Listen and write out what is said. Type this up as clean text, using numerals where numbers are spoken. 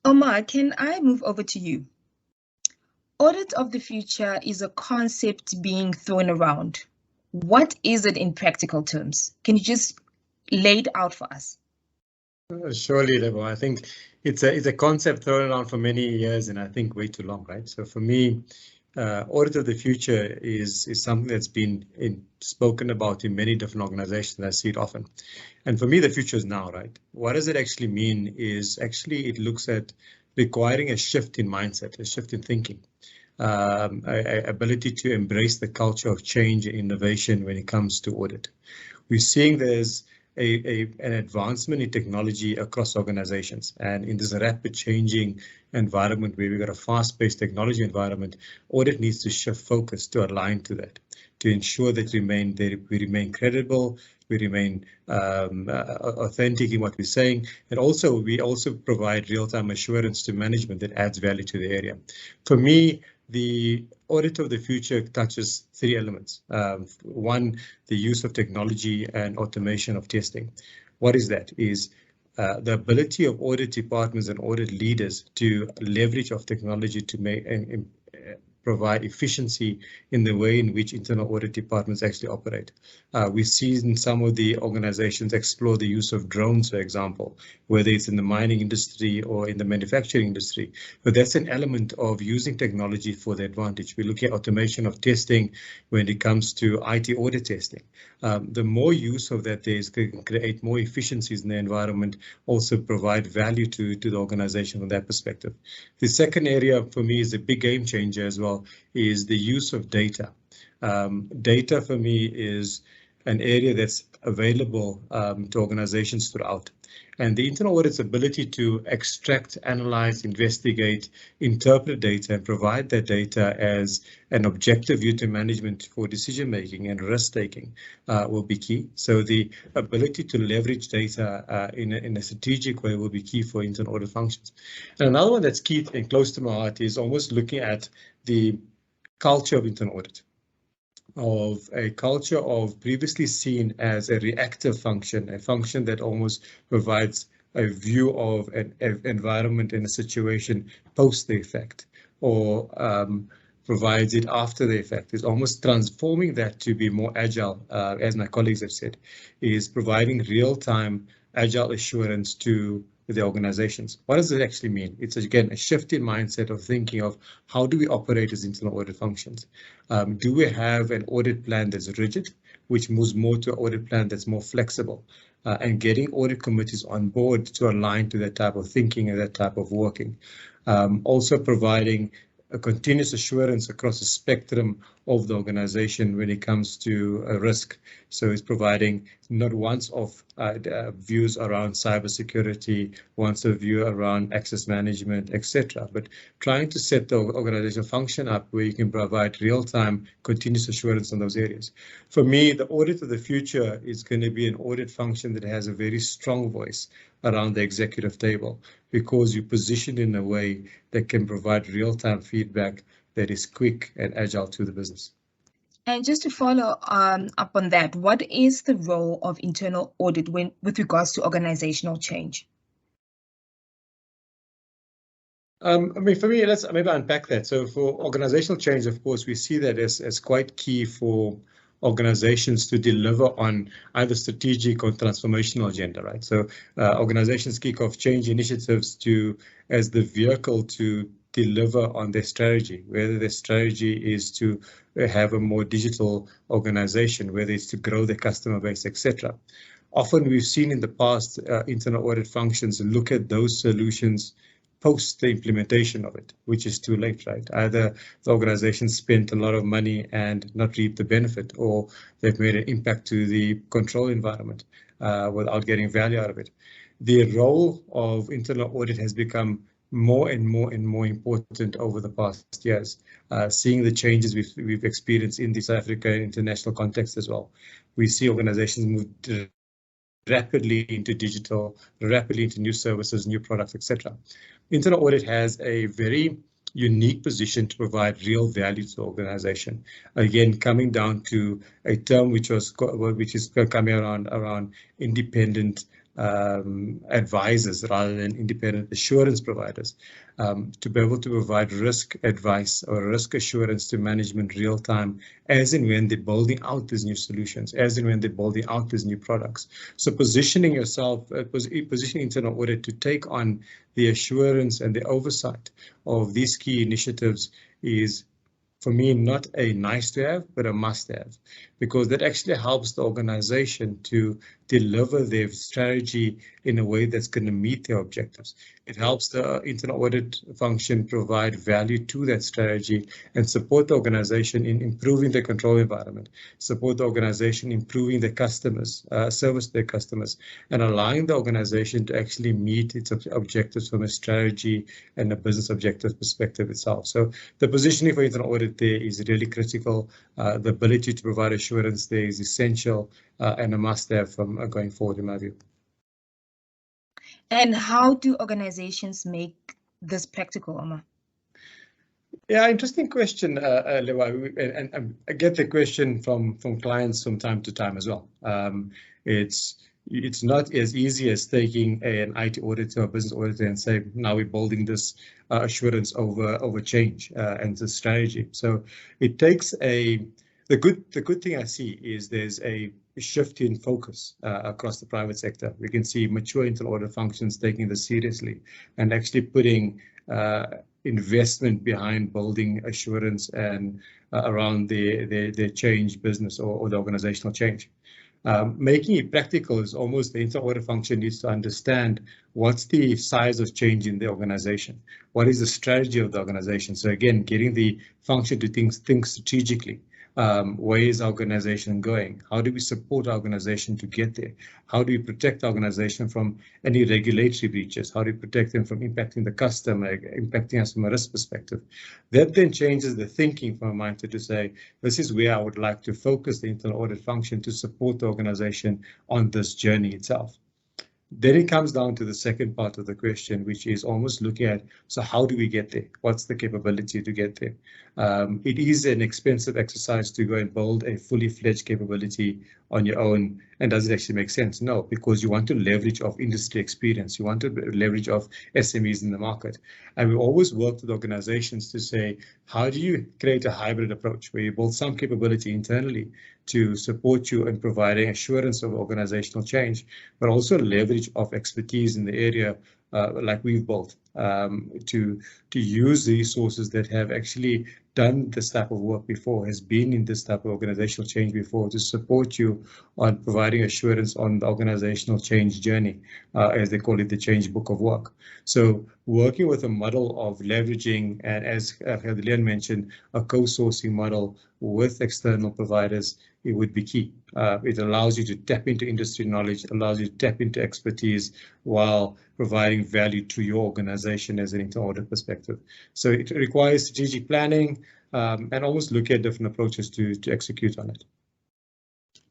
Omar, can I move over to you? Audit of the future is a concept being thrown around. What is it in practical terms? Can you just lay it out for us? Surely, Lebo. I think it's a concept thrown around for many years, and I think way too long, right? So for me, audit of the future is something that's been spoken about in many different organizations. I see it often, and for me, the future is now, right? What does it actually mean? Is actually it looks at requiring a shift in mindset, a shift in thinking, ability to embrace the culture of change and innovation when it comes to audit. We're seeing there's an advancement in technology across organizations, and in this rapid changing environment where we've got a fast-paced technology environment, audit needs to shift focus to align to that, to ensure that we remain credible, we remain authentic in what we're saying, and also we also provide real-time assurance to management that adds value to the area. For me, the audit of the future touches three elements. One, the use of technology and automation of testing. What is that? Is the ability of audit departments and audit leaders to leverage of technology to make and provide efficiency in the way in which internal audit departments actually operate. We've seen some of the organizations explore the use of drones, for example, whether it's in the mining industry or in the manufacturing industry. But that's an element of using technology for the advantage. We look at automation of testing when it comes to IT audit testing. The more use of that there is, can create more efficiencies in the environment, also provide value to the organization from that perspective. The second area for me is a big game changer as well, is the use of data. Data for me is an area that's available to organizations throughout. And the internal audit's ability to extract, analyze, investigate, interpret data, and provide that data as an objective view to management for decision making and risk taking will be key. So the ability to leverage data in a strategic way will be key for internal audit functions. And another one that's key and close to my heart is almost looking at the culture of internal audit, of a culture of previously seen as a reactive function, a function that almost provides a view of an environment in a situation post the effect, or provides it after the effect, is almost transforming that to be more agile, as my colleagues have said, is providing real-time agile assurance to the organizations. What does it actually mean? It's again a shift in mindset of thinking of how do we operate as internal audit functions? Do we have an audit plan that's rigid, which moves more to an audit plan that's more flexible, and getting audit committees on board to align to that type of thinking and that type of working. Also providing a continuous assurance across the spectrum of the organization when it comes to a risk. So it's providing not once off views around cybersecurity, once a view around access management, etc., but trying to set the organizational function up where you can provide real-time continuous assurance on those areas. For me, the audit of the future is going to be an audit function that has a very strong voice around the executive table, because you position in a way that can provide real-time feedback that is quick and agile to the business. And just to follow up on that, what is the role of internal audit with regards to organizational change? I mean, for me, let's maybe unpack that. So for organizational change, of course, we see that as quite key for organizations to deliver on either strategic or transformational agenda, right? So organizations kick off change initiatives as the vehicle to deliver on their strategy, whether their strategy is to have a more digital organization, whether it's to grow their customer base, etc. Often we've seen in the past internal audit functions look at those solutions post the implementation of it, which is too late, right? Either the organization spent a lot of money and not reaped the benefit, or they've made an impact to the control environment without getting value out of it. The role of internal audit has become more and more important over the past years, seeing the changes we've experienced in the South Africa international context as well. We see organizations move rapidly into digital, rapidly into new services, new products, etc. Internal audit has a very unique position to provide real value to the organization. Again, coming down to a term which is coming around independent advisors rather than independent assurance providers, to be able to provide risk advice or risk assurance to management real time as and when they're building out these new solutions, as and when they're building out these new products. So positioning yourself, positioning internal audit to take on the assurance and the oversight of these key initiatives is, for me, not a nice to have, but a must have, because that actually helps the organization to deliver their strategy in a way that's going to meet their objectives. It helps the internal audit function provide value to that strategy and support the organization in improving the control environment, support the organization improving their customers, service their customers, and allowing the organization to actually meet its objectives from a strategy and a business objective perspective itself. So the positioning for internal audit there is really critical. The ability to provide assurance there is essential and a must-have from going forward, in my view. And how do organizations make this practical, Omar? Yeah, interesting question, Lewa, and I get the question from clients from time to time as well. It's not as easy as taking an IT auditor or business auditor and say, now we're building this assurance over change and the strategy. So it takes the good thing I see is there's a shift in focus across the private sector. We can see mature internal audit functions taking this seriously and actually putting investment behind building assurance and around their change business or the organizational change. Making it practical is almost the internal audit function needs to understand what's the size of change in the organization, what is the strategy of the organization. So again, getting the function to think strategically. Where is our organization going? How do we support our organization to get there? How do we protect the organization from any regulatory breaches? How do we protect them from impacting the customer, impacting us from a risk perspective? That then changes the thinking from a mindset to say, this is where I would like to focus the internal audit function to support the organization on this journey itself. Then it comes down to the second part of the question, which is almost looking at, so how do we get there? What's the capability to get there? It is an expensive exercise to go and build a fully fledged capability on your own. And does it actually make sense? No, because you want to leverage off industry experience. You want to leverage off SMEs in the market. And we always work with organizations to say, how do you create a hybrid approach where you build some capability internally to support you in providing assurance of organizational change, but also leverage of expertise in the area like we've built to use the resources that have actually done this type of work before, has been in this type of organizational change before, to support you on providing assurance on the organizational change journey, as they call it, the change book of work. So working with a model of leveraging, and as Leon mentioned, a co-sourcing model with external providers, it would be key. It allows you to tap into industry knowledge, allows you to tap into expertise while providing value to your organization as an internal audit perspective. So it requires strategic planning and almost look at different approaches to execute on it.